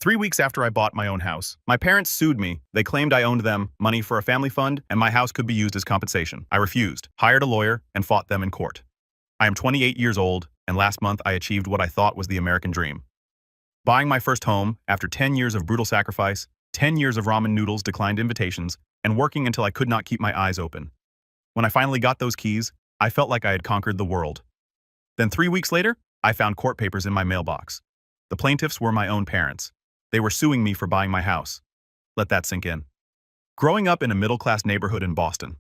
3 weeks after I bought my own house, my parents sued me. They claimed I owed them money for a family fund and my house could be used as compensation. I refused, hired a lawyer, and fought them in court. I am 28 years old, and last month I achieved what I thought was the American dream. Buying my first home after 10 years of brutal sacrifice, 10 years of ramen noodles declined invitations, and working until I could not keep my eyes open. When I finally got those keys, I felt like I had conquered the world. Then 3 weeks later, I found court papers in my mailbox. The plaintiffs were my own parents. They were suing me for buying my house. Let that sink in. Growing up in a middle-class neighborhood in Boston,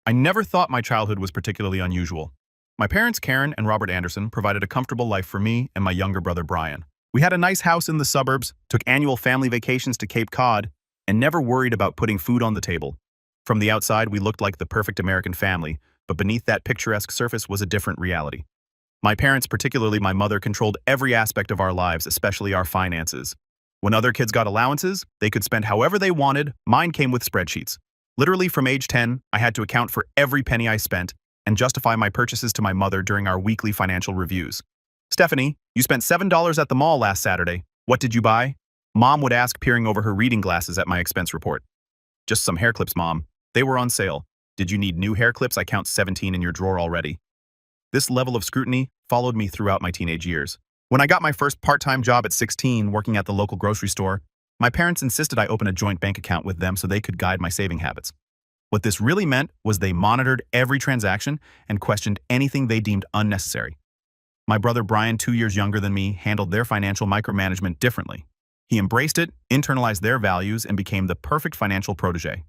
I never thought my childhood was particularly unusual. My parents, Karen and Robert Anderson, provided a comfortable life for me and my younger brother, Brian. We had a nice house in the suburbs, took annual family vacations to Cape Cod, and never worried about putting food on the table. From the outside, we looked like the perfect American family, but beneath that picturesque surface was a different reality. My parents, particularly my mother, controlled every aspect of our lives, especially our finances. When other kids got allowances, they could spend however they wanted. Mine came with spreadsheets. Literally from age 10, I had to account for every penny I spent and justify my purchases to my mother during our weekly financial reviews. "Stephanie, you spent $7 at the mall last Saturday. What did you buy?" Mom would ask, peering over her reading glasses at my expense report. "Just some hair clips, Mom. They were on sale." "Did you need new hair clips? I count 17 in your drawer already." This level of scrutiny followed me throughout my teenage years. When I got my first part-time job at 16 working at the local grocery store, my parents insisted I open a joint bank account with them so they could guide my saving habits. What this really meant was they monitored every transaction and questioned anything they deemed unnecessary. My brother Brian, 2 years younger than me, handled their financial micromanagement differently. He embraced it, internalized their values, and became the perfect financial protege.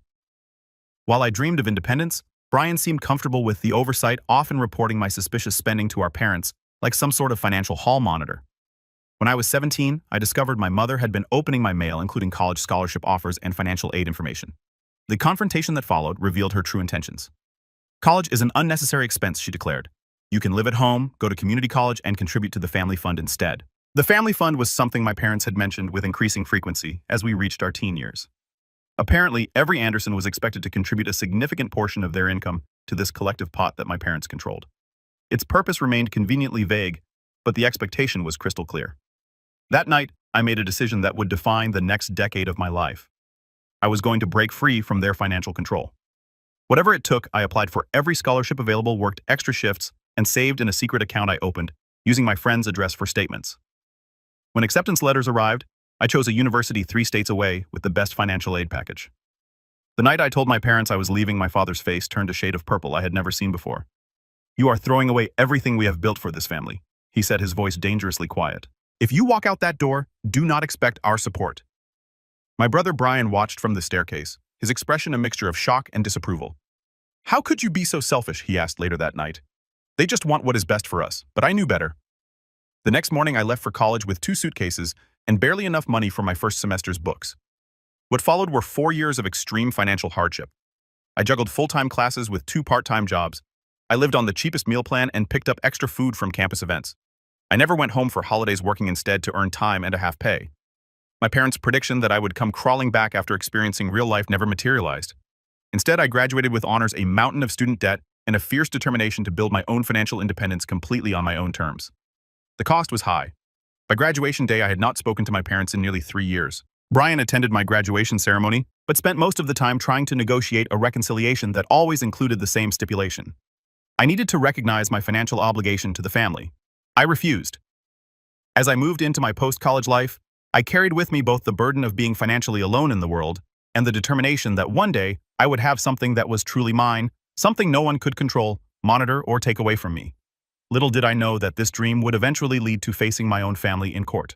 While I dreamed of independence, Brian seemed comfortable with the oversight, often reporting my suspicious spending to our parents like some sort of financial hall monitor. When I was 17, I discovered my mother had been opening my mail, including college scholarship offers and financial aid information. The confrontation that followed revealed her true intentions. "College is an unnecessary expense," she declared. "You can live at home, go to community college, and contribute to the family fund instead." The family fund was something my parents had mentioned with increasing frequency as we reached our teen years. Apparently, every Anderson was expected to contribute a significant portion of their income to this collective pot that my parents controlled. Its purpose remained conveniently vague, but the expectation was crystal clear. That night, I made a decision that would define the next decade of my life. I was going to break free from their financial control. Whatever it took, I applied for every scholarship available, worked extra shifts, and saved in a secret account I opened, using my friend's address for statements. When acceptance letters arrived, I chose a university 3 states away with the best financial aid package. The night I told my parents I was leaving, my father's face turned a shade of purple I had never seen before. "You are throwing away everything we have built for this family," he said, his voice dangerously quiet. "If you walk out that door, do not expect our support." My brother Brian watched from the staircase, his expression a mixture of shock and disapproval. "How could you be so selfish?" he asked later that night. "They just want what is best for us," but I knew better. The next morning I left for college with 2 suitcases and barely enough money for my first semester's books. What followed were 4 years of extreme financial hardship. I juggled full-time classes with 2 part-time jobs. I lived on the cheapest meal plan and picked up extra food from campus events. I never went home for holidays, working instead to earn time and a half pay. My parents' prediction that I would come crawling back after experiencing real life never materialized. Instead, I graduated with honors, a mountain of student debt, and a fierce determination to build my own financial independence completely on my own terms. The cost was high. By graduation day, I had not spoken to my parents in nearly 3 years. Brian attended my graduation ceremony, but spent most of the time trying to negotiate a reconciliation that always included the same stipulation. I needed to recognize my financial obligation to the family. I refused. As I moved into my post-college life, I carried with me both the burden of being financially alone in the world and the determination that one day I would have something that was truly mine, something no one could control, monitor, or take away from me. Little did I know that this dream would eventually lead to facing my own family in court.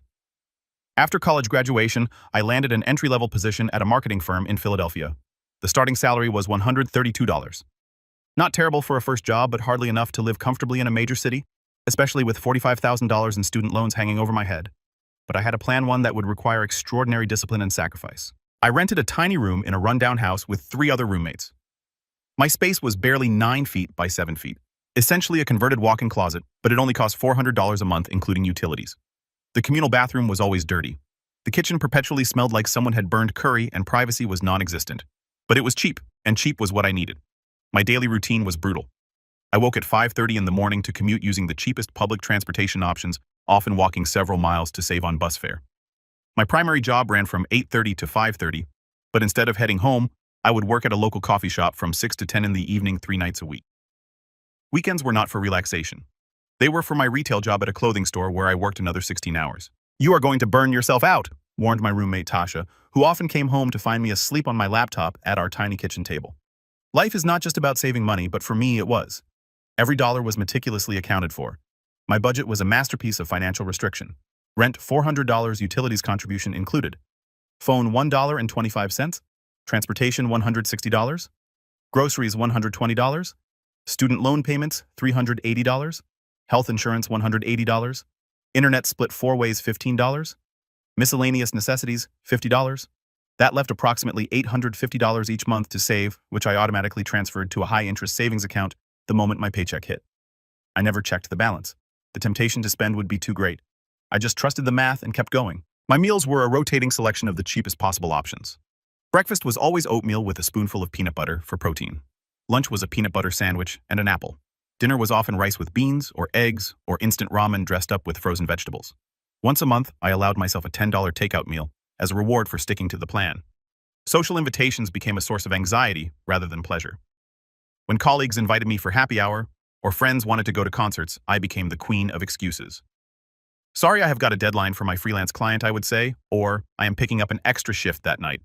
After college graduation, I landed an entry-level position at a marketing firm in Philadelphia. The starting salary was $132. Not terrible for a first job, but hardly enough to live comfortably in a major city, especially with $45,000 in student loans hanging over my head. But I had a plan, one that would require extraordinary discipline and sacrifice. I rented a tiny room in a rundown house with 3 other roommates. My space was barely 9 feet by 7 feet, essentially a converted walk-in closet, but it only cost $400 a month, including utilities. The communal bathroom was always dirty. The kitchen perpetually smelled like someone had burned curry, and privacy was non-existent. But it was cheap, and cheap was what I needed. My daily routine was brutal. I woke at 5:30 in the morning to commute using the cheapest public transportation options, often walking several miles to save on bus fare. My primary job ran from 8:30 to 5:30, but instead of heading home, I would work at a local coffee shop from 6 to 10 in the evening 3 nights a week. Weekends were not for relaxation. They were for my retail job at a clothing store where I worked another 16 hours. "You are going to burn yourself out," warned my roommate Tasha, who often came home to find me asleep on my laptop at our tiny kitchen table. Life is not just about saving money, but for me it was. Every dollar was meticulously accounted for. My budget was a masterpiece of financial restriction. Rent $400, utilities contribution included. Phone $1.25, transportation $160, groceries $120, student loan payments $380, health insurance $180, internet split 4 ways $15, miscellaneous necessities $50. That left approximately $850 each month to save, which I automatically transferred to a high-interest savings account the moment my paycheck hit. I never checked the balance. The temptation to spend would be too great. I just trusted the math and kept going. My meals were a rotating selection of the cheapest possible options. Breakfast was always oatmeal with a spoonful of peanut butter for protein. Lunch was a peanut butter sandwich and an apple. Dinner was often rice with beans or eggs or instant ramen dressed up with frozen vegetables. Once a month, I allowed myself a $10 takeout meal as a reward for sticking to the plan. Social invitations became a source of anxiety rather than pleasure. When colleagues invited me for happy hour or friends wanted to go to concerts, I became the queen of excuses. "Sorry, I have got a deadline for my freelance client," I would say, or "I am picking up an extra shift that night."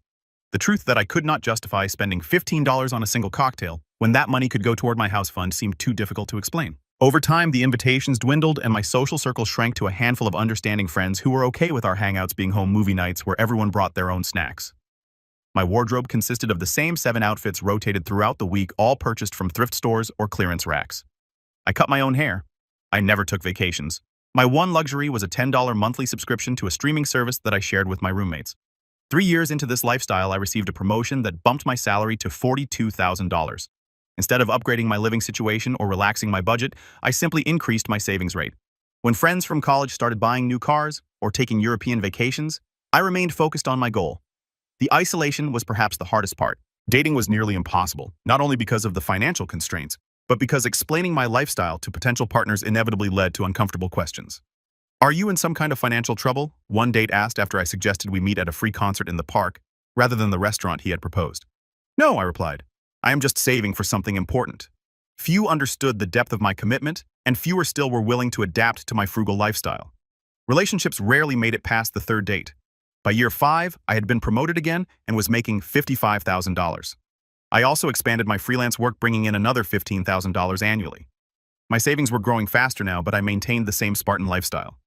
The truth that I could not justify spending $15 on a single cocktail when that money could go toward my house fund seemed too difficult to explain. Over time, the invitations dwindled and my social circle shrank to a handful of understanding friends who were okay with our hangouts being home movie nights where everyone brought their own snacks. My wardrobe consisted of the same 7 outfits rotated throughout the week, all purchased from thrift stores or clearance racks. I cut my own hair. I never took vacations. My one luxury was a $10 monthly subscription to a streaming service that I shared with my roommates. 3 years into this lifestyle, I received a promotion that bumped my salary to $42,000. Instead of upgrading my living situation or relaxing my budget, I simply increased my savings rate. When friends from college started buying new cars or taking European vacations, I remained focused on my goal. The isolation was perhaps the hardest part. Dating was nearly impossible, not only because of the financial constraints, but because explaining my lifestyle to potential partners inevitably led to uncomfortable questions. "Are you in some kind of financial trouble?" one date asked after I suggested we meet at a free concert in the park, rather than the restaurant he had proposed. "No," I replied. "I am just saving for something important." Few understood the depth of my commitment, and fewer still were willing to adapt to my frugal lifestyle. Relationships rarely made it past the 3rd date. By year 5, I had been promoted again and was making $55,000. I also expanded my freelance work, bringing in another $15,000 annually. My savings were growing faster now, but I maintained the same Spartan lifestyle.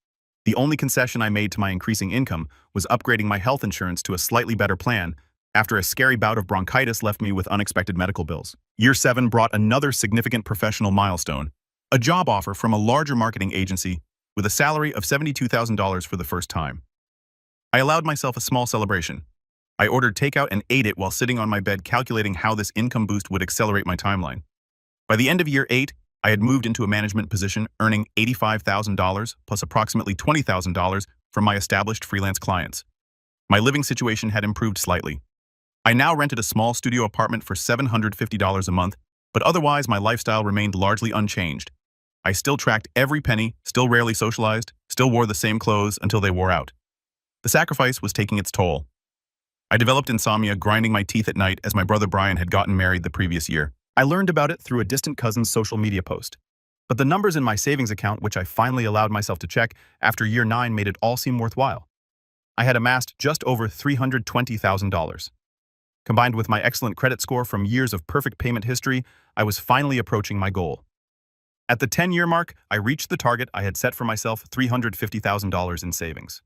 The only concession I made to my increasing income was upgrading my health insurance to a slightly better plan after a scary bout of bronchitis left me with unexpected medical bills. Year 7 brought another significant professional milestone, a job offer from a larger marketing agency with a salary of $72,000 for the first time. I allowed myself a small celebration. I ordered takeout and ate it while sitting on my bed calculating how this income boost would accelerate my timeline. By the end of year 8, I had moved into a management position, earning $85,000 plus approximately $20,000 from my established freelance clients. My living situation had improved slightly. I now rented a small studio apartment for $750 a month, but otherwise my lifestyle remained largely unchanged. I still tracked every penny, still rarely socialized, still wore the same clothes until they wore out. The sacrifice was taking its toll. I developed insomnia, grinding my teeth at night as my brother Brian had gotten married the previous year. I learned about it through a distant cousin's social media post. But the numbers in my savings account, which I finally allowed myself to check after year 9, made it all seem worthwhile. I had amassed just over $320,000. Combined with my excellent credit score from years of perfect payment history, I was finally approaching my goal. At the 10-year mark, I reached the target I had set for myself, $350,000 in savings.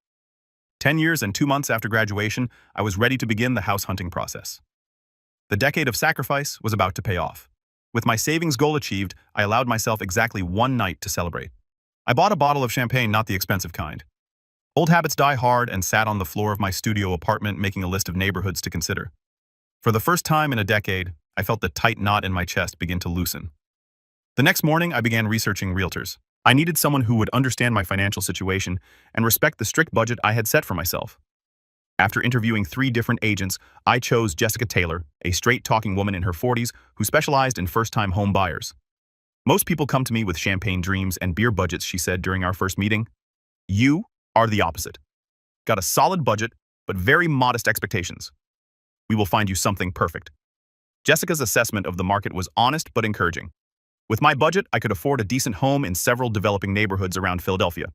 10 years and 2 months after graduation, I was ready to begin the house hunting process. The decade of sacrifice was about to pay off. With my savings goal achieved, I allowed myself exactly one night to celebrate. I bought a bottle of champagne, not the expensive kind. Old habits die hard, and sat on the floor of my studio apartment making a list of neighborhoods to consider. For the first time in a decade, I felt the tight knot in my chest begin to loosen. The next morning, I began researching realtors. I needed someone who would understand my financial situation and respect the strict budget I had set for myself. After interviewing 3 different agents, I chose Jessica Taylor, a straight-talking woman in her 40s who specialized in first-time home buyers. "Most people come to me with champagne dreams and beer budgets," she said during our first meeting. "You are the opposite. Got a solid budget, but very modest expectations. We will find you something perfect. Jessica's assessment of the market was honest but encouraging. With my budget, I could afford a decent home in several developing neighborhoods around Philadelphia.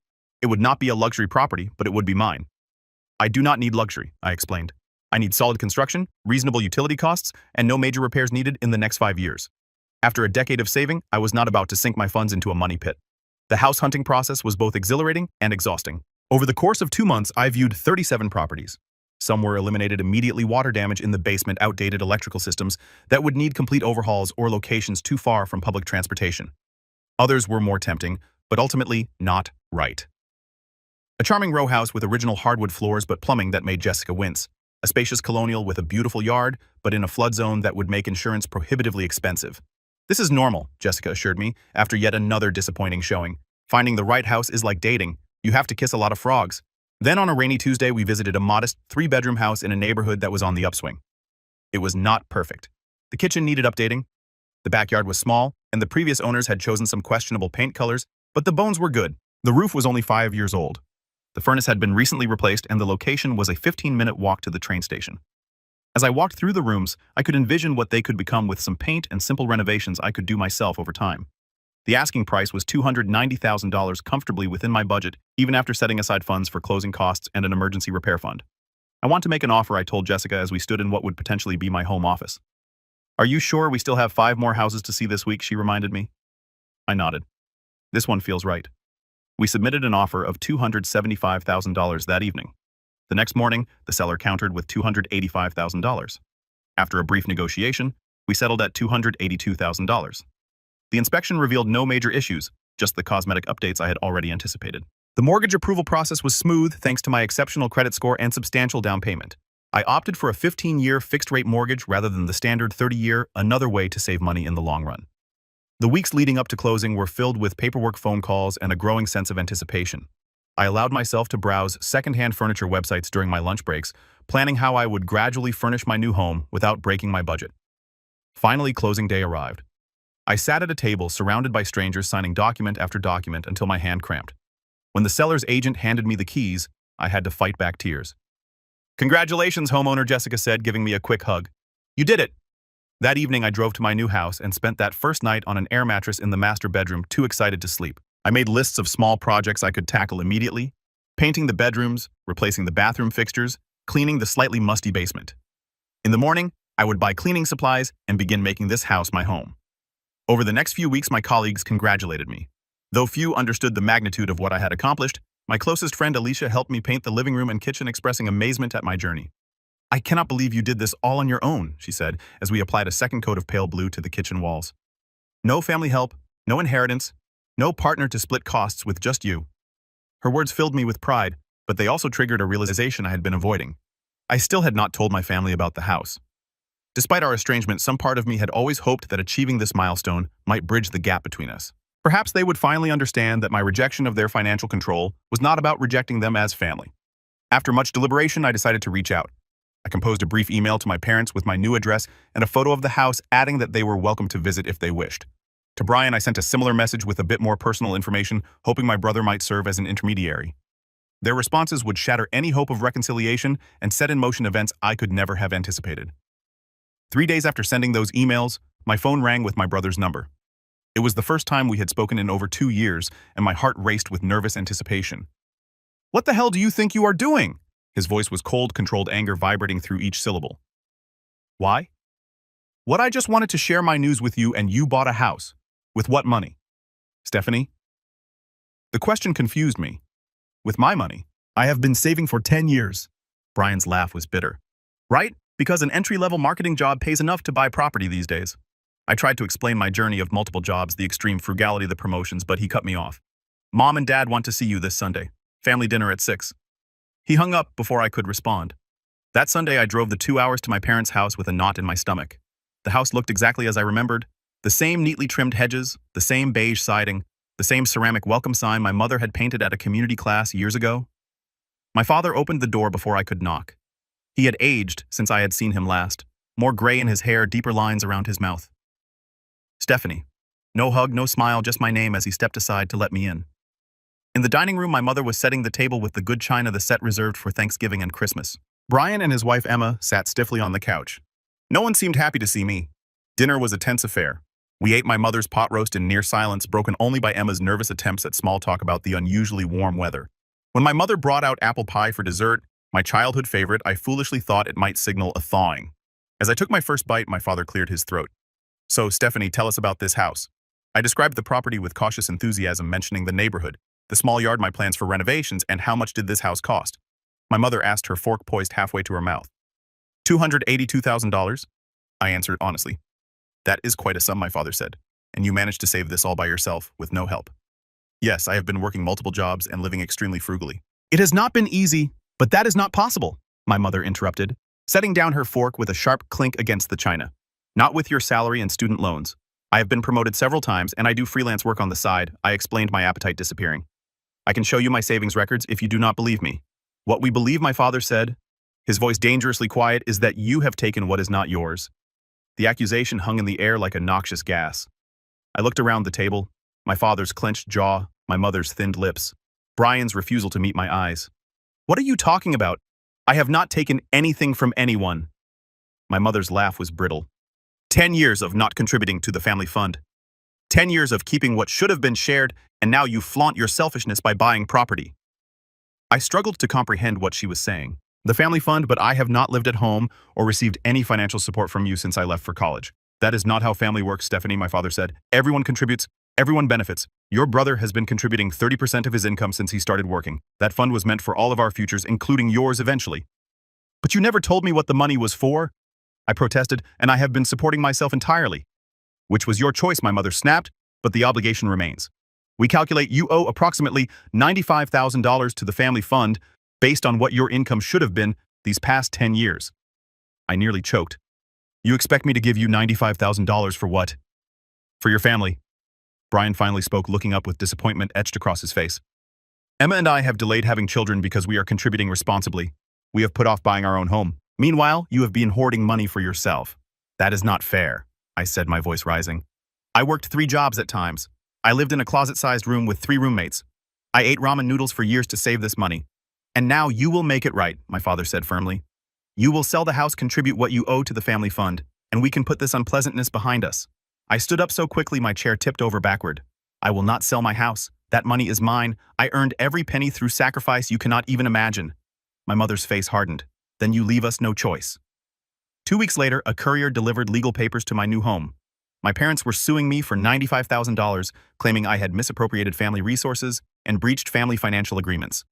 It would not be a luxury property, but it would be mine. I do not need luxury, I explained. I need solid construction, reasonable utility costs, and no major repairs needed in the next 5 years. After a decade of saving, I was not about to sink my funds into a money pit. The house hunting process was both exhilarating and exhausting. Over the course of 2 months, I viewed 37 properties. Some were eliminated immediately: water damage in the basement, outdated electrical systems that would need complete overhauls, or locations too far from public transportation. Others were more tempting, but ultimately not right. A charming row house with original hardwood floors but plumbing that made Jessica wince. A spacious colonial with a beautiful yard, but in a flood zone that would make insurance prohibitively expensive. This is normal, Jessica assured me, after yet another disappointing showing. Finding the right house is like dating. You have to kiss a lot of frogs. Then on a rainy Tuesday, we visited a modest 3-bedroom house in a neighborhood that was on the upswing. It was not perfect. The kitchen needed updating. The backyard was small, and the previous owners had chosen some questionable paint colors, but the bones were good. The roof was only 5 years old. The furnace had been recently replaced, and the location was a 15-minute walk to the train station. As I walked through the rooms, I could envision what they could become with some paint and simple renovations I could do myself over time. The asking price was $290,000, comfortably within my budget, even after setting aside funds for closing costs and an emergency repair fund. I want to make an offer, I told Jessica as we stood in what would potentially be my home office. Are you sure we still have 5 more houses to see this week? She reminded me. I nodded. This one feels right. We submitted an offer of $275,000 that evening. The next morning, the seller countered with $285,000. After a brief negotiation, we settled at $282,000. The inspection revealed no major issues, just the cosmetic updates I had already anticipated. The mortgage approval process was smooth thanks to my exceptional credit score and substantial down payment. I opted for a 15-year fixed-rate mortgage rather than the standard 30-year, another way to save money in the long run. The weeks leading up to closing were filled with paperwork, phone calls, and a growing sense of anticipation. I allowed myself to browse secondhand furniture websites during my lunch breaks, planning how I would gradually furnish my new home without breaking my budget. Finally, closing day arrived. I sat at a table surrounded by strangers, signing document after document until my hand cramped. When the seller's agent handed me the keys, I had to fight back tears. "Congratulations, homeowner," Jessica said, giving me a quick hug. "You did it." That evening, I drove to my new house and spent that first night on an air mattress in the master bedroom, too excited to sleep. I made lists of small projects I could tackle immediately: painting the bedrooms, replacing the bathroom fixtures, cleaning the slightly musty basement. In the morning, I would buy cleaning supplies and begin making this house my home. Over the next few weeks, my colleagues congratulated me. Though few understood the magnitude of what I had accomplished, my closest friend Alicia helped me paint the living room and kitchen, expressing amazement at my journey. "I cannot believe you did this all on your own," she said, as we applied a second coat of pale blue to the kitchen walls. "No family help, no inheritance, no partner to split costs with, just you." Her words filled me with pride, but they also triggered a realization I had been avoiding. I still had not told my family about the house. Despite our estrangement, some part of me had always hoped that achieving this milestone might bridge the gap between us. Perhaps they would finally understand that my rejection of their financial control was not about rejecting them as family. After much deliberation, I decided to reach out. I composed a brief email to my parents with my new address and a photo of the house, adding that they were welcome to visit if they wished. To Brian, I sent a similar message with a bit more personal information, hoping my brother might serve as an intermediary. Their responses would shatter any hope of reconciliation and set in motion events I could never have anticipated. 3 days after sending those emails, my phone rang with my brother's number. It was the first time we had spoken in over 2 years, and my heart raced with nervous anticipation. "What the hell do you think you are doing?" His voice was cold, controlled anger vibrating through each syllable. "Why?" "What? I just wanted to share my news with you, and you bought a house. With what money?" "Stephanie?" The question confused me. "With my money. I have been saving for 10 years. Brian's laugh was bitter. "Right? Because an entry-level marketing job pays enough to buy property these days." I tried to explain my journey of multiple jobs, the extreme frugality of the promotions, but he cut me off. "Mom and Dad want to see you this Sunday. Family dinner at 6. He hung up before I could respond. That Sunday, I drove the 2 hours to my parents' house with a knot in my stomach. The house looked exactly as I remembered. The same neatly trimmed hedges, the same beige siding, the same ceramic welcome sign my mother had painted at a community class years ago. My father opened the door before I could knock. He had aged since I had seen him last, more gray in his hair, deeper lines around his mouth. "Stephanie." No hug, no smile, just my name as he stepped aside to let me in. In the dining room, my mother was setting the table with the good china, the set reserved for Thanksgiving and Christmas. Brian and his wife Emma sat stiffly on the couch. No one seemed happy to see me. Dinner was a tense affair. We ate my mother's pot roast in near silence, broken only by Emma's nervous attempts at small talk about the unusually warm weather. When my mother brought out apple pie for dessert, my childhood favorite, I foolishly thought it might signal a thawing. As I took my first bite, my father cleared his throat. "So, Stephanie, tell us about this house." I described the property with cautious enthusiasm, mentioning the neighborhood, the small yard, my plans for renovations, and how much did this house cost. My mother asked, her fork poised halfway to her mouth. $282,000, I answered honestly. "That is quite a sum," my father said. "And you managed to save this all by yourself, with no help." "Yes, I have been working multiple jobs and living extremely frugally." "It has not been easy, but that is not possible," my mother interrupted, setting down her fork with a sharp clink against the china. "Not with your salary and student loans. I have been promoted several times, and I do freelance work on the side," I explained, my appetite disappearing. "I can show you my savings records if you do not believe me." "What we believe," my father said, his voice dangerously quiet, "is that you have taken what is not yours." The accusation hung in the air like a noxious gas. I looked around the table, my father's clenched jaw, my mother's thinned lips, Brian's refusal to meet my eyes. "What are you talking about? I have not taken anything from anyone." My mother's laugh was brittle. 10 years of not contributing to the family fund. 10 years of keeping what should have been shared, and now you flaunt your selfishness by buying property. I struggled to comprehend what she was saying. "The family fund, but I have not lived at home or received any financial support from you since I left for college." "That is not how family works, Stephanie," my father said. "Everyone contributes, everyone benefits. Your brother has been contributing 30% of his income since he started working. That fund was meant for all of our futures, including yours eventually." "But you never told me what the money was for," I protested, "and I have been supporting myself entirely." "Which was your choice," my mother snapped, "but the obligation remains. We calculate you owe approximately $95,000 to the family fund based on what your income should have been these past 10 years. I nearly choked. "You expect me to give you $95,000 for what?" "For your family." Brian finally spoke, looking up with disappointment etched across his face. "Emma and I have delayed having children because we are contributing responsibly. We have put off buying our own home. Meanwhile, you have been hoarding money for yourself." "That is not fair," I said, my voice rising. "I worked 3 jobs at times. I lived in a closet-sized room with 3 roommates. I ate ramen noodles for years to save this money. And now you will make it right," my father said firmly. "You will sell the house, contribute what you owe to the family fund, and we can put this unpleasantness behind us." I stood up so quickly my chair tipped over backward. "I will not sell my house. That money is mine. I earned every penny through sacrifice you cannot even imagine." My mother's face hardened. "Then you leave us no choice." 2 weeks later, a courier delivered legal papers to my new home. My parents were suing me for $95,000, claiming I had misappropriated family resources and breached family financial agreements.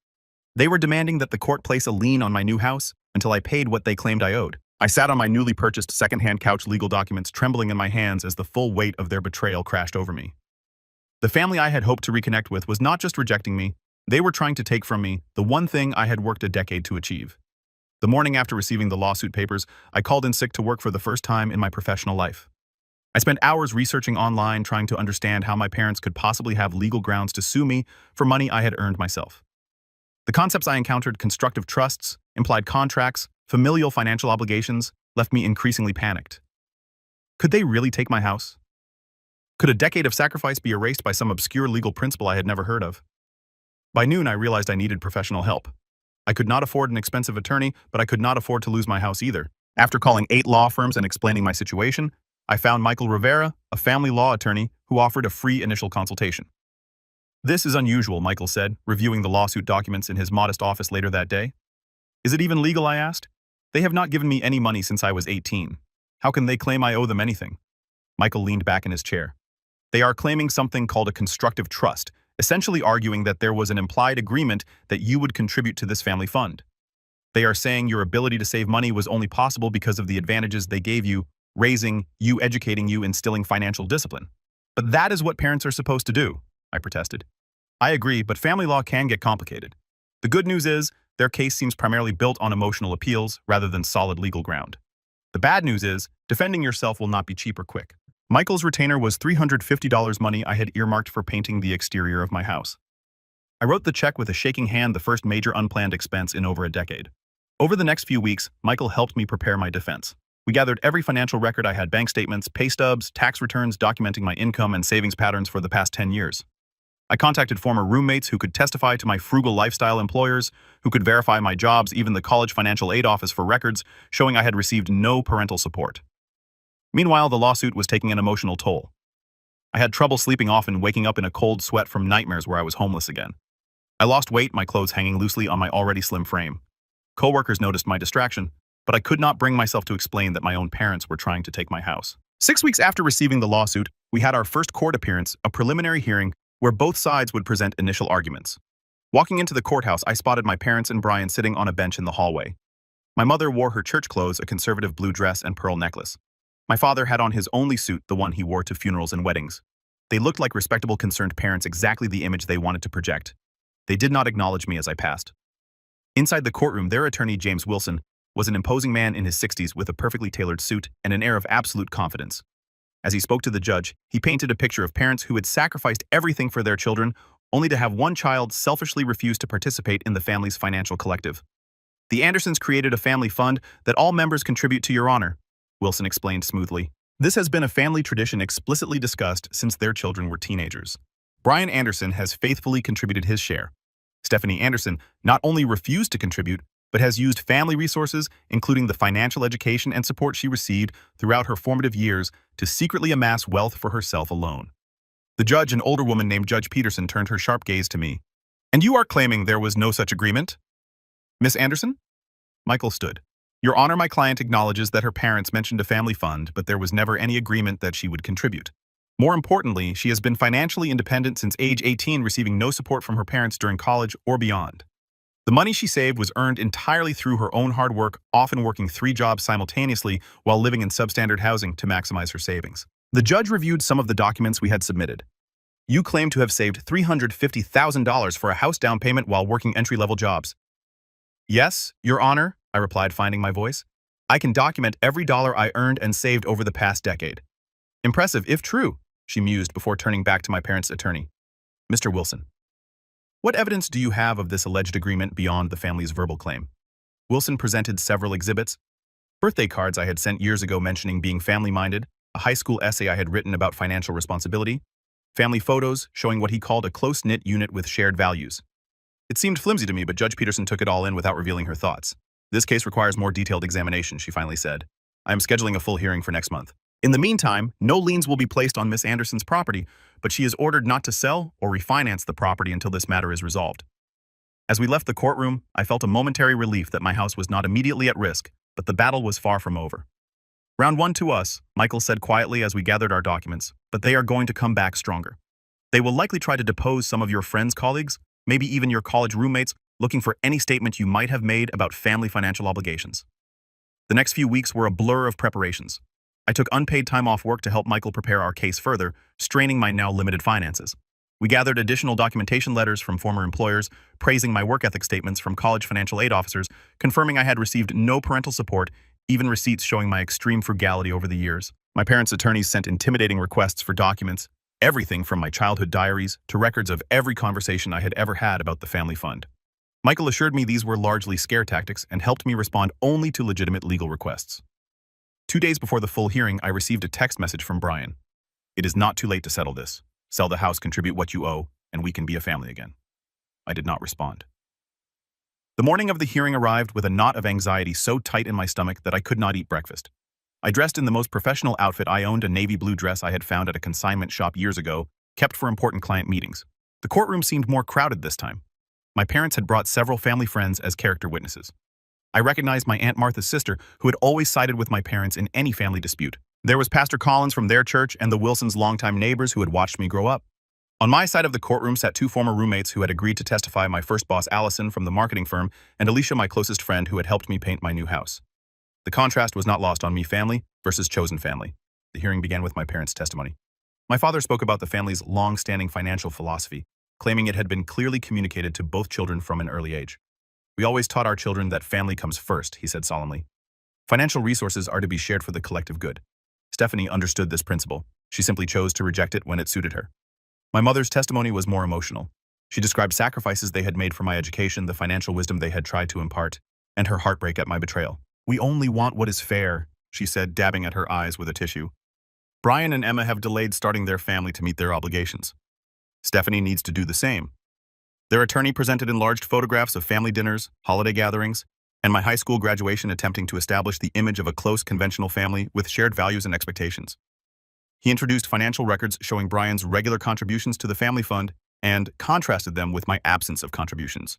They were demanding that the court place a lien on my new house until I paid what they claimed I owed. I sat on my newly purchased second-hand couch, legal documents trembling in my hands as the full weight of their betrayal crashed over me. The family I had hoped to reconnect with was not just rejecting me, they were trying to take from me the one thing I had worked a decade to achieve. The morning after receiving the lawsuit papers, I called in sick to work for the first time in my professional life. I spent hours researching online, trying to understand how my parents could possibly have legal grounds to sue me for money I had earned myself. The concepts I encountered, constructive trusts, implied contracts, familial financial obligations, left me increasingly panicked. Could they really take my house? Could a decade of sacrifice be erased by some obscure legal principle I had never heard of? By noon, I realized I needed professional help. I could not afford an expensive attorney, but I could not afford to lose my house either. After calling 8 law firms and explaining my situation, I found Michael Rivera, a family law attorney, who offered a free initial consultation. "This is unusual," Michael said, reviewing the lawsuit documents in his modest office later that day. "Is it even legal?" I asked. "They have not given me any money since I was 18. How can they claim I owe them anything?" Michael leaned back in his chair. "They are claiming something called a constructive trust, essentially arguing that there was an implied agreement that you would contribute to this family fund. They are saying your ability to save money was only possible because of the advantages they gave you, raising you, educating you, instilling financial discipline. But that is what parents are supposed to do," I protested. "I agree, but family law can get complicated. The good news is, their case seems primarily built on emotional appeals rather than solid legal ground. The bad news is, defending yourself will not be cheap or quick." Michael's retainer was $350 money I had earmarked for painting the exterior of my house. I wrote the check with a shaking hand, the first major unplanned expense in over a decade. Over the next few weeks, Michael helped me prepare my defense. We gathered every financial record I had: bank statements, pay stubs, tax returns documenting my income and savings patterns for the past 10 years. I contacted former roommates who could testify to my frugal lifestyle, employers who could verify my jobs, even the college financial aid office for records showing I had received no parental support. Meanwhile, the lawsuit was taking an emotional toll. I had trouble sleeping, often waking up in a cold sweat from nightmares where I was homeless again. I lost weight, my clothes hanging loosely on my already slim frame. Coworkers noticed my distraction, but I could not bring myself to explain that my own parents were trying to take my house. 6 weeks after receiving the lawsuit, we had our first court appearance, a preliminary hearing where both sides would present initial arguments. Walking into the courthouse, I spotted my parents and Brian sitting on a bench in the hallway. My mother wore her church clothes, a conservative blue dress and pearl necklace. My father had on his only suit, the one he wore to funerals and weddings. They looked like respectable, concerned parents, exactly the image they wanted to project. They did not acknowledge me as I passed. Inside the courtroom, their attorney, James Wilson, was an imposing man in his 60s with a perfectly tailored suit and an air of absolute confidence. As he spoke to the judge, he painted a picture of parents who had sacrificed everything for their children, only to have one child selfishly refuse to participate in the family's financial collective. "The Andersons created a family fund that all members contribute to, Your Honor," Wilson explained smoothly. "This has been a family tradition explicitly discussed since their children were teenagers. Brian Anderson has faithfully contributed his share. Stephanie Anderson not only refused to contribute, but has used family resources, including the financial education and support she received throughout her formative years, to secretly amass wealth for herself alone." The judge, an older woman named Judge Peterson, turned her sharp gaze to me. "And you are claiming there was no such agreement, Miss Anderson?" Michael stood. "Your Honor, my client acknowledges that her parents mentioned a family fund, but there was never any agreement that she would contribute. More importantly, she has been financially independent since age 18, receiving no support from her parents during college or beyond. The money she saved was earned entirely through her own hard work, often working 3 jobs simultaneously while living in substandard housing to maximize her savings." The judge reviewed some of the documents we had submitted. "You claim to have saved $350,000 for a house down payment while working entry-level jobs." "Yes, Your Honor," I replied, finding my voice. "I can document every dollar I earned and saved over the past decade." "Impressive, if true," she mused before turning back to my parents' attorney. "Mr. Wilson, what evidence do you have of this alleged agreement beyond the family's verbal claim?" Wilson presented several exhibits: birthday cards I had sent years ago mentioning being family-minded, a high school essay I had written about financial responsibility, family photos showing what he called a close-knit unit with shared values. It seemed flimsy to me, but Judge Peterson took it all in without revealing her thoughts. "This case requires more detailed examination," she finally said. "I am scheduling a full hearing for next month. In the meantime, no liens will be placed on Miss Anderson's property, but she is ordered not to sell or refinance the property until this matter is resolved." As we left the courtroom, I felt a momentary relief that my house was not immediately at risk, but the battle was far from over. "Round 1 to us," Michael said quietly as we gathered our documents, "but they are going to come back stronger. They will likely try to depose some of your friends' colleagues, maybe even your college roommates, looking for any statement you might have made about family financial obligations." The next few weeks were a blur of preparations. I took unpaid time off work to help Michael prepare our case further, straining my now limited finances. We gathered additional documentation letters from former employers, praising my work ethic, statements from college financial aid officers, confirming I had received no parental support, even receipts showing my extreme frugality over the years. My parents' attorneys sent intimidating requests for documents, everything from my childhood diaries to records of every conversation I had ever had about the family fund. Michael assured me these were largely scare tactics and helped me respond only to legitimate legal requests. 2 days before the full hearing, I received a text message from Brian. "It is not too late to settle this. Sell the house, contribute what you owe, and we can be a family again." I did not respond. The morning of the hearing arrived with a knot of anxiety so tight in my stomach that I could not eat breakfast. I dressed in the most professional outfit. I owned a navy blue dress I had found at a consignment shop years ago, kept for important client meetings. The courtroom seemed more crowded this time. My parents had brought several family friends as character witnesses. I recognized my Aunt Martha's sister, who had always sided with my parents in any family dispute. There was Pastor Collins from their church and the Wilsons' longtime neighbors who had watched me grow up. On my side of the courtroom sat 2 former roommates who had agreed to testify: my first boss, Allison, from the marketing firm, and Alicia, my closest friend, who had helped me paint my new house. The contrast was not lost on me: family versus chosen family. The hearing began with my parents' testimony. My father spoke about the family's long-standing financial philosophy, claiming it had been clearly communicated to both children from an early age. "We always taught our children that family comes first," he said solemnly. "Financial resources are to be shared for the collective good." Stephanie understood this principle. She simply chose to reject it when it suited her. My mother's testimony was more emotional. She described sacrifices they had made for my education, the financial wisdom they had tried to impart, and her heartbreak at my betrayal. "We only want what is fair," she said, dabbing at her eyes with a tissue. "Brian and Emma have delayed starting their family to meet their obligations. Stephanie needs to do the same. Their attorney presented enlarged photographs of family dinners, holiday gatherings, and my high school graduation attempting to establish the image of a close conventional family with shared values and expectations. He introduced financial records showing Brian's regular contributions to the family fund and contrasted them with my absence of contributions.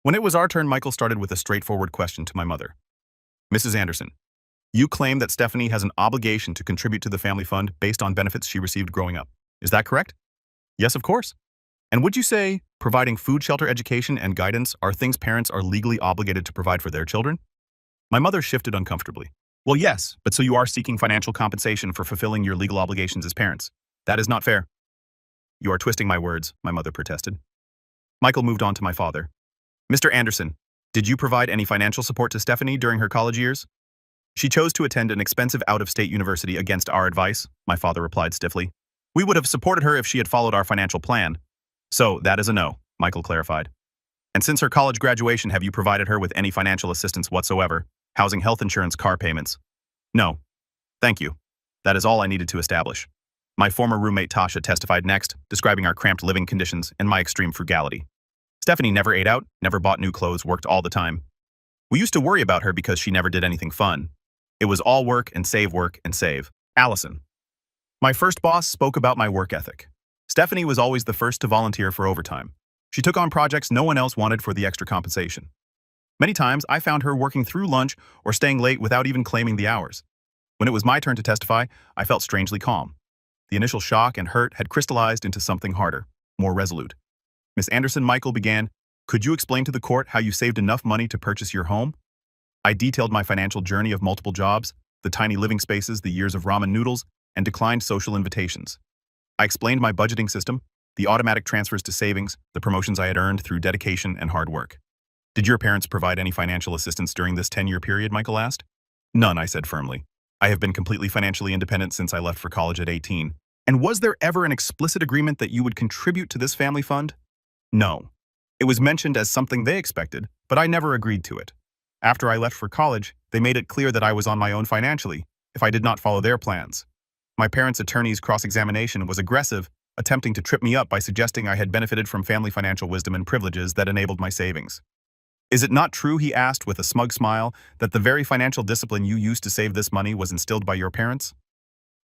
When it was our turn, Michael started with a straightforward question to my mother. Mrs. Anderson, you claim that Stephanie has an obligation to contribute to the family fund based on benefits she received growing up. Is that correct? Yes, of course. And would you say providing food, shelter, education, and guidance are things parents are legally obligated to provide for their children? My mother shifted uncomfortably. Well, yes, but so you are seeking financial compensation for fulfilling your legal obligations as parents. That is not fair. You are twisting my words, my mother protested. Michael moved on to my father. Mr. Anderson, did you provide any financial support to Stephanie during her college years? She chose to attend an expensive out-of-state university against our advice, my father replied stiffly. We would have supported her if she had followed our financial plan. So, that is a no, Michael clarified. And since her college graduation, have you provided her with any financial assistance whatsoever? Housing, health insurance, car payments? No. Thank you. That is all I needed to establish. My former roommate Tasha testified next, describing our cramped living conditions and my extreme frugality. Stephanie never ate out, never bought new clothes, worked all the time. We used to worry about her because she never did anything fun. It was all work and save. Allison. My first boss spoke about my work ethic. Stephanie was always the first to volunteer for overtime. She took on projects no one else wanted for the extra compensation. Many times, I found her working through lunch or staying late without even claiming the hours. When it was my turn to testify, I felt strangely calm. The initial shock and hurt had crystallized into something harder, more resolute. Miss Anderson, Michael began, could you explain to the court how you saved enough money to purchase your home? I detailed my financial journey of multiple jobs, the tiny living spaces, the years of ramen noodles, and declined social invitations. I explained my budgeting system, the automatic transfers to savings, the promotions I had earned through dedication and hard work. Did your parents provide any financial assistance during this 10-year period, Michael asked? None, I said firmly. I have been completely financially independent since I left for college at 18. And was there ever an explicit agreement that you would contribute to this family fund? No. It was mentioned as something they expected, but I never agreed to it. After I left for college, they made it clear that I was on my own financially, if I did not follow their plans. My parents' attorney's cross-examination was aggressive, attempting to trip me up by suggesting I had benefited from family financial wisdom and privileges that enabled my savings. Is it not true, he asked with a smug smile, that the very financial discipline you used to save this money was instilled by your parents?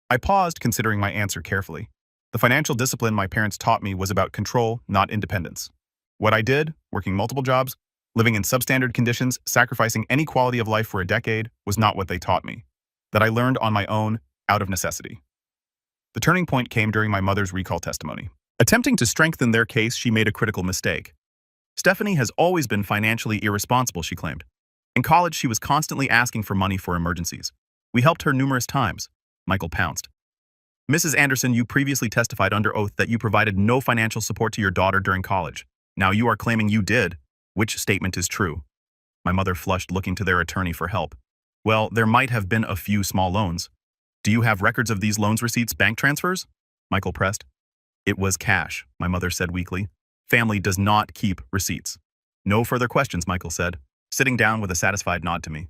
I paused, considering my answer carefully. The financial discipline my parents taught me was about control, not independence. What I did, working multiple jobs, living in substandard conditions, sacrificing any quality of life for a decade, was not what they taught me. That I learned on my own, out of necessity. The turning point came during my mother's recall testimony. Attempting to strengthen their case, she made a critical mistake. Stephanie has always been financially irresponsible, she claimed. In college, she was constantly asking for money for emergencies. We helped her numerous times. Michael pounced. Mrs. Anderson, you previously testified under oath that you provided no financial support to your daughter during college. Now you are claiming you did. Which statement is true? My mother flushed, looking to their attorney for help. Well, there might have been a few small loans. Do you have records of these loans, receipts, bank transfers? Michael pressed. It was cash, my mother said weakly. Family does not keep receipts. No further questions, Michael said, sitting down with a satisfied nod to me.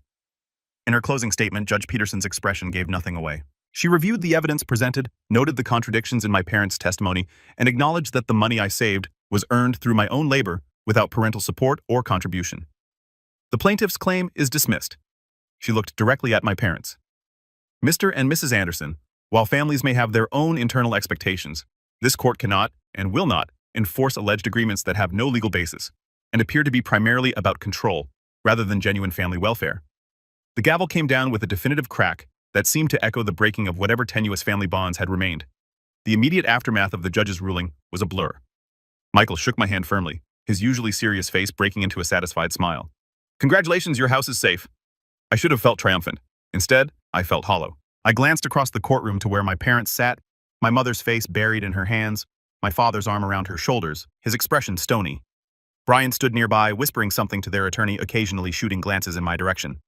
In her closing statement, Judge Peterson's expression gave nothing away. She reviewed the evidence presented, noted the contradictions in my parents' testimony, and acknowledged that the money I saved was earned through my own labor without parental support or contribution. The plaintiff's claim is dismissed. She looked directly at my parents. Mr. and Mrs. Anderson, while families may have their own internal expectations, this court cannot and will not enforce alleged agreements that have no legal basis and appear to be primarily about control rather than genuine family welfare. The gavel came down with a definitive crack that seemed to echo the breaking of whatever tenuous family bonds had remained. The immediate aftermath of the judge's ruling was a blur. Michael shook my hand firmly, his usually serious face breaking into a satisfied smile. Congratulations, your house is safe. I should have felt triumphant. Instead, I felt hollow. I glanced across the courtroom to where my parents sat, my mother's face buried in her hands, my father's arm around her shoulders, his expression stony. Brian stood nearby, whispering something to their attorney, occasionally shooting glances in my direction.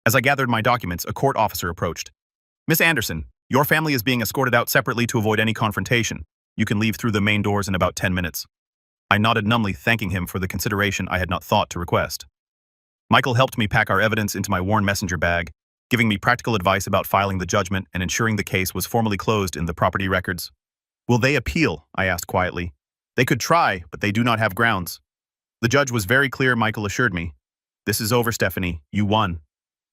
As I gathered my documents, a court officer approached. Miss Anderson, your family is being escorted out separately to avoid any confrontation. You can leave through the main doors in about 10 minutes. I nodded numbly, thanking him for the consideration I had not thought to request. Michael helped me pack our evidence into my worn messenger bag, giving me practical advice about filing the judgment and ensuring the case was formally closed in the property records. Will they appeal? I asked quietly, They could try, but they do not have grounds. The judge was very clear, Michael assured me. This is over, Stephanie. You won.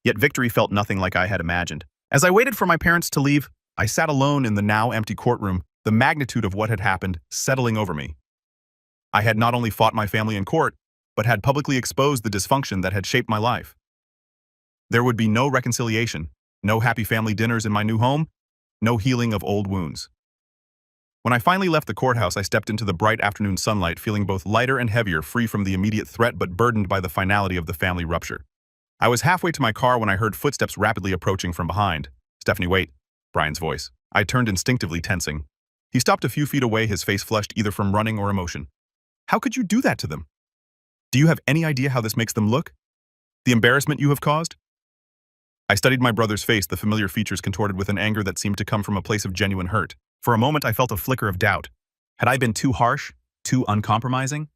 Yet victory felt nothing like I had imagined. As I waited for my parents to leave, I sat alone in the now empty courtroom, the magnitude of what had happened settling over me. I had not only fought my family in court, but had publicly exposed the dysfunction that had shaped my life. There would be no reconciliation, no happy family dinners in my new home, no healing of old wounds. When I finally left the courthouse, I stepped into the bright afternoon sunlight, feeling both lighter and heavier, free from the immediate threat but burdened by the finality of the family rupture. I was halfway to my car when I heard footsteps rapidly approaching from behind. Stephanie, wait, Brian's voice. I turned instinctively, tensing. He stopped a few feet away, his face flushed either from running or emotion. How could you do that to them? Do you have any idea how this makes them look? The embarrassment you have caused? I studied my brother's face, the familiar features contorted with an anger that seemed to come from a place of genuine hurt. For a moment, I felt a flicker of doubt. Had I been too harsh, too uncompromising?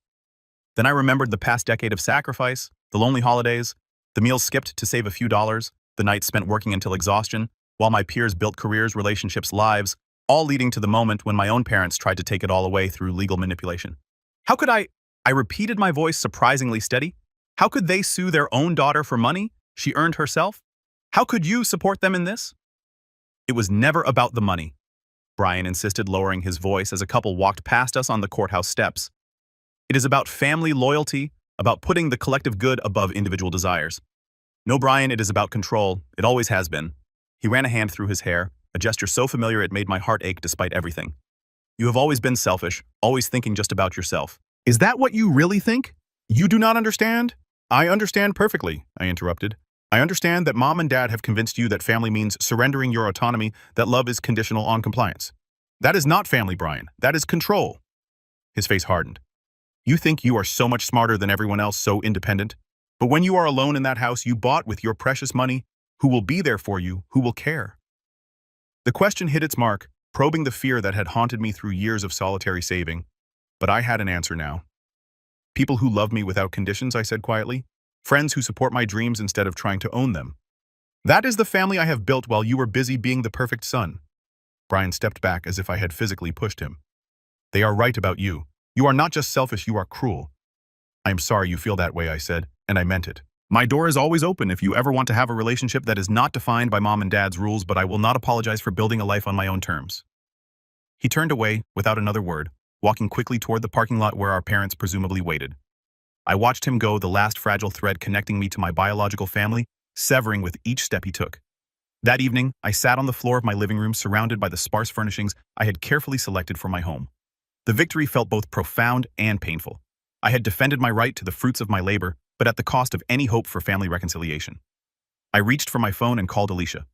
Then I remembered the past decade of sacrifice, the lonely holidays, the meals skipped to save a few dollars, the nights spent working until exhaustion, while my peers built careers, relationships, lives, all leading to the moment when my own parents tried to take it all away through legal manipulation. How could I repeated, my voice surprisingly steady. How could they sue their own daughter for money she earned herself? How could you support them in this? It was never about the money, Brian insisted, lowering his voice as a couple walked past us on the courthouse steps. It is about family loyalty, about putting the collective good above individual desires. No, Brian, it is about control. It always has been. He ran a hand through his hair, a gesture so familiar it made my heart ache despite everything. You have always been selfish, always thinking just about yourself. Is that what you really think? You do not understand? I understand perfectly, I interrupted. I understand that mom and dad have convinced you that family means surrendering your autonomy, that love is conditional on compliance. That is not family, Brian. That is control. His face hardened. You think you are so much smarter than everyone else, so independent. But when you are alone in that house you bought with your precious money, who will be there for you, who will care? The question hit its mark, probing the fear that had haunted me through years of solitary saving. But I had an answer now. People who love me without conditions, I said quietly. Friends who support my dreams instead of trying to own them. That is the family I have built while you were busy being the perfect son. Brian stepped back as if I had physically pushed him. They are right about you. You are not just selfish, you are cruel. I am sorry you feel that way, I said, and I meant it. My door is always open if you ever want to have a relationship that is not defined by mom and dad's rules, but I will not apologize for building a life on my own terms. He turned away without another word, walking quickly toward the parking lot where our parents presumably waited. I watched him go, the last fragile thread connecting me to my biological family, severing with each step he took. That evening, I sat on the floor of my living room surrounded by the sparse furnishings I had carefully selected for my home. The victory felt both profound and painful. I had defended my right to the fruits of my labor, but at the cost of any hope for family reconciliation. I reached for my phone and called Alicia.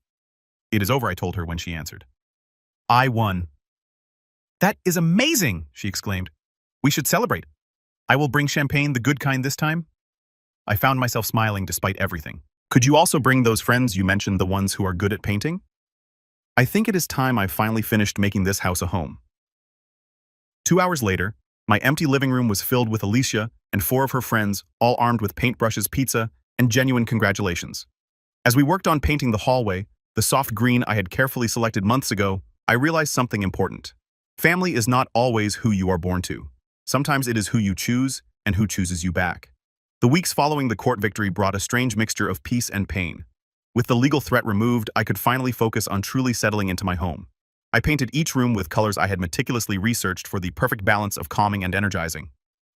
It is over, I told her when she answered. I won. That is amazing, she exclaimed. We should celebrate. I will bring champagne, the good kind this time. I found myself smiling despite everything. Could you also bring those friends you mentioned, the ones who are good at painting? I think it is time I finally finished making this house a home. 2 hours later, my empty living room was filled with Alicia and 4 of her friends, all armed with paintbrushes, pizza, and genuine congratulations. As we worked on painting the hallway, the soft green I had carefully selected months ago, I realized something important. Family is not always who you are born to. Sometimes it is who you choose and who chooses you back. The weeks following the court victory brought a strange mixture of peace and pain. With the legal threat removed, I could finally focus on truly settling into my home. I painted each room with colors I had meticulously researched for the perfect balance of calming and energizing.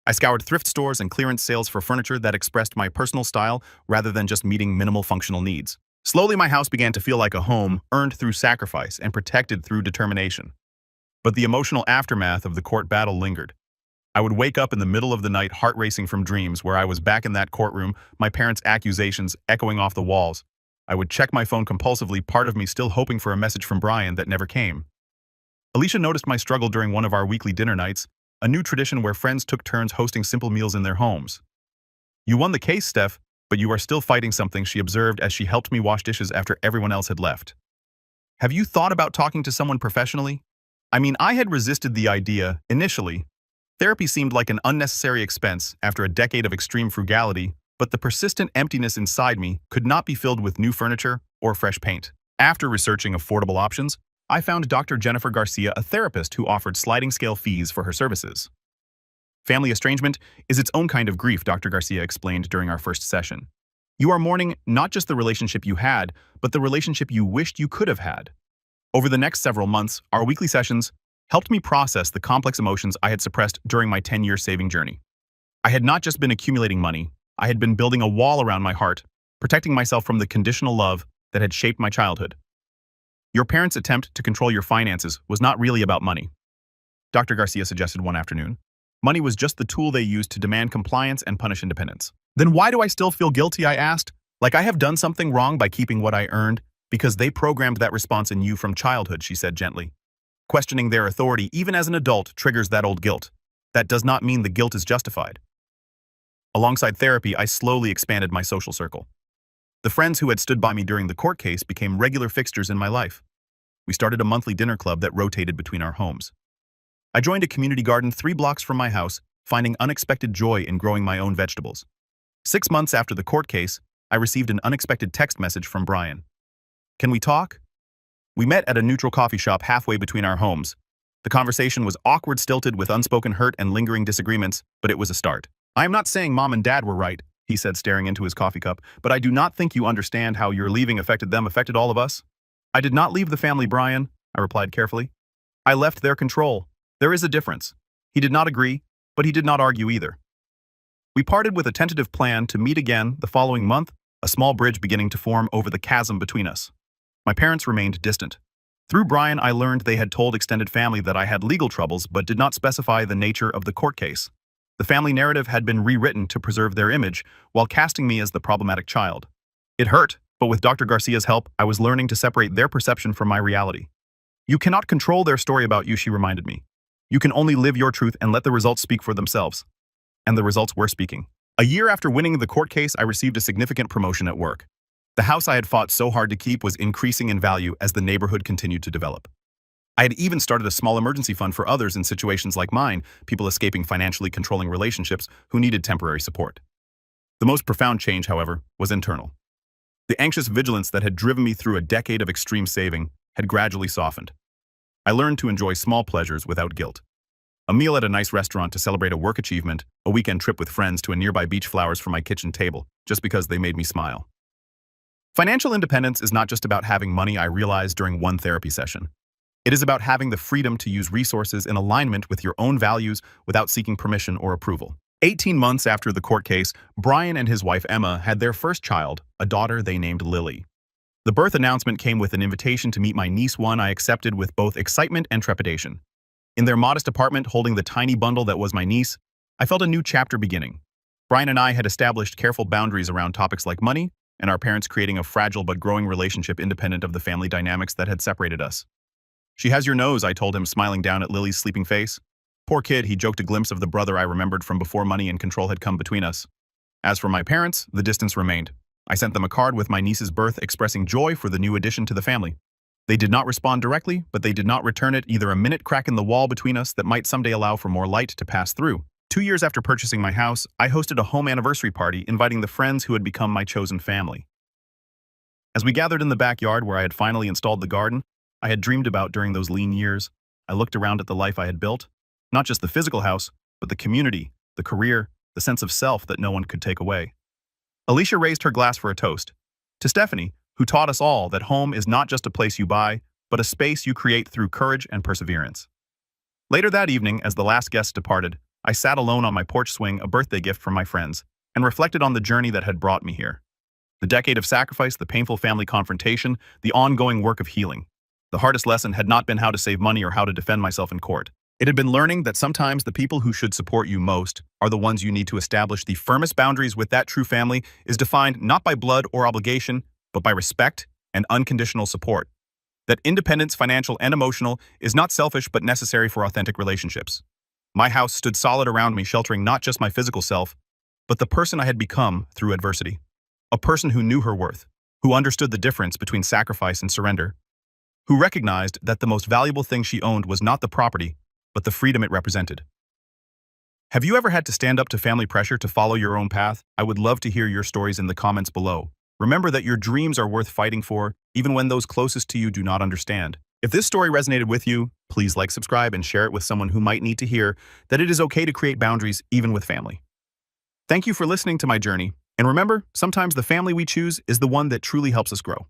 I scoured thrift stores and clearance sales for furniture that expressed my personal style rather than just meeting minimal functional needs. Slowly, my house began to feel like a home earned through sacrifice and protected through determination. But the emotional aftermath of the court battle lingered. I would wake up in the middle of the night, heart racing from dreams where I was back in that courtroom, my parents' accusations echoing off the walls. I would check my phone compulsively, part of me still hoping for a message from Brian that never came. Alicia noticed my struggle during one of our weekly dinner nights, a new tradition where friends took turns hosting simple meals in their homes. You won the case, Steph, but you are still fighting something, she observed as she helped me wash dishes after everyone else had left. Have you thought about talking to someone professionally? I mean, I had resisted the idea initially. Therapy seemed like an unnecessary expense after a decade of extreme frugality, but the persistent emptiness inside me could not be filled with new furniture or fresh paint. After researching affordable options, I found Dr. Jennifer Garcia, a therapist who offered sliding scale fees for her services. Family estrangement is its own kind of grief, Dr. Garcia explained during our first session. You are mourning not just the relationship you had, but the relationship you wished you could have had. Over the next several months, our weekly sessions helped me process the complex emotions I had suppressed during my 10-year saving journey. I had not just been accumulating money, I had been building a wall around my heart, protecting myself from the conditional love that had shaped my childhood. Your parents' attempt to control your finances was not really about money, Dr. Garcia suggested one afternoon. Money was just the tool they used to demand compliance and punish independence. Then why do I still feel guilty, I asked? Like I have done something wrong by keeping what I earned? Because they programmed that response in you from childhood, she said gently. Questioning their authority, even as an adult, triggers that old guilt. That does not mean the guilt is justified. Alongside therapy, I slowly expanded my social circle. The friends who had stood by me during the court case became regular fixtures in my life. We started a monthly dinner club that rotated between our homes. I joined a community garden 3 blocks from my house, finding unexpected joy in growing my own vegetables. 6 months after the court case, I received an unexpected text message from Brian. Can we talk? We met at a neutral coffee shop halfway between our homes. The conversation was awkward, stilted, with unspoken hurt and lingering disagreements, but it was a start. I am not saying Mom and Dad were right, he said, staring into his coffee cup, but I do not think you understand how your leaving affected them, affected all of us. I did not leave the family, Brian, I replied carefully. I left their control. There is a difference. He did not agree, but he did not argue either. We parted with a tentative plan to meet again the following month, a small bridge beginning to form over the chasm between us. My parents remained distant. Through Brian, I learned they had told extended family that I had legal troubles but did not specify the nature of the court case. The family narrative had been rewritten to preserve their image while casting me as the problematic child. It hurt, but with Dr. Garcia's help, I was learning to separate their perception from my reality. You cannot control their story about you, she reminded me. You can only live your truth and let the results speak for themselves. And the results were speaking. A year after winning the court case, I received a significant promotion at work. The house I had fought so hard to keep was increasing in value as the neighborhood continued to develop. I had even started a small emergency fund for others in situations like mine, people escaping financially controlling relationships who needed temporary support. The most profound change, however, was internal. The anxious vigilance that had driven me through a decade of extreme saving had gradually softened. I learned to enjoy small pleasures without guilt. A meal at a nice restaurant to celebrate a work achievement, a weekend trip with friends to a nearby beach, flowers from my kitchen table, just because they made me smile. Financial independence is not just about having money, I realized during one therapy session. It is about having the freedom to use resources in alignment with your own values without seeking permission or approval. 18 months after the court case, Brian and his wife Emma had their first child, a daughter they named Lily. The birth announcement came with an invitation to meet my niece, one I accepted with both excitement and trepidation. In their modest apartment holding the tiny bundle that was my niece, I felt a new chapter beginning. Brian and I had established careful boundaries around topics like money, and our parents creating a fragile but growing relationship independent of the family dynamics that had separated us. She has your nose, I told him, smiling down at Lily's sleeping face. Poor kid, he joked, a glimpse of the brother I remembered from before money and control had come between us. As for my parents, the distance remained. I sent them a card with my niece's birth expressing joy for the new addition to the family. They did not respond directly, but they did not return it either, a minute crack in the wall between us that might someday allow for more light to pass through. 2 years after purchasing my house, I hosted a home anniversary party inviting the friends who had become my chosen family. As we gathered in the backyard where I had finally installed the garden I had dreamed about during those lean years, I looked around at the life I had built, not just the physical house, but the community, the career, the sense of self that no one could take away. Alicia raised her glass for a toast. To Stephanie, who taught us all that home is not just a place you buy, but a space you create through courage and perseverance. Later that evening, as the last guest departed, I sat alone on my porch swing, a birthday gift from my friends, and reflected on the journey that had brought me here. The decade of sacrifice, the painful family confrontation, the ongoing work of healing. The hardest lesson had not been how to save money or how to defend myself in court. It had been learning that sometimes the people who should support you most are the ones you need to establish the firmest boundaries with. That true family is defined not by blood or obligation, but by respect and unconditional support. That independence, financial and emotional, is not selfish but necessary for authentic relationships. My house stood solid around me, sheltering not just my physical self, but the person I had become through adversity. A person who knew her worth, who understood the difference between sacrifice and surrender, who recognized that the most valuable thing she owned was not the property, but the freedom it represented. Have you ever had to stand up to family pressure to follow your own path? I would love to hear your stories in the comments below. Remember that your dreams are worth fighting for, even when those closest to you do not understand. If this story resonated with you, Please like, subscribe, and share it with someone who might need to hear that it is okay to create boundaries even with family. Thank you for listening to my journey, and remember, sometimes the family we choose is the one that truly helps us grow.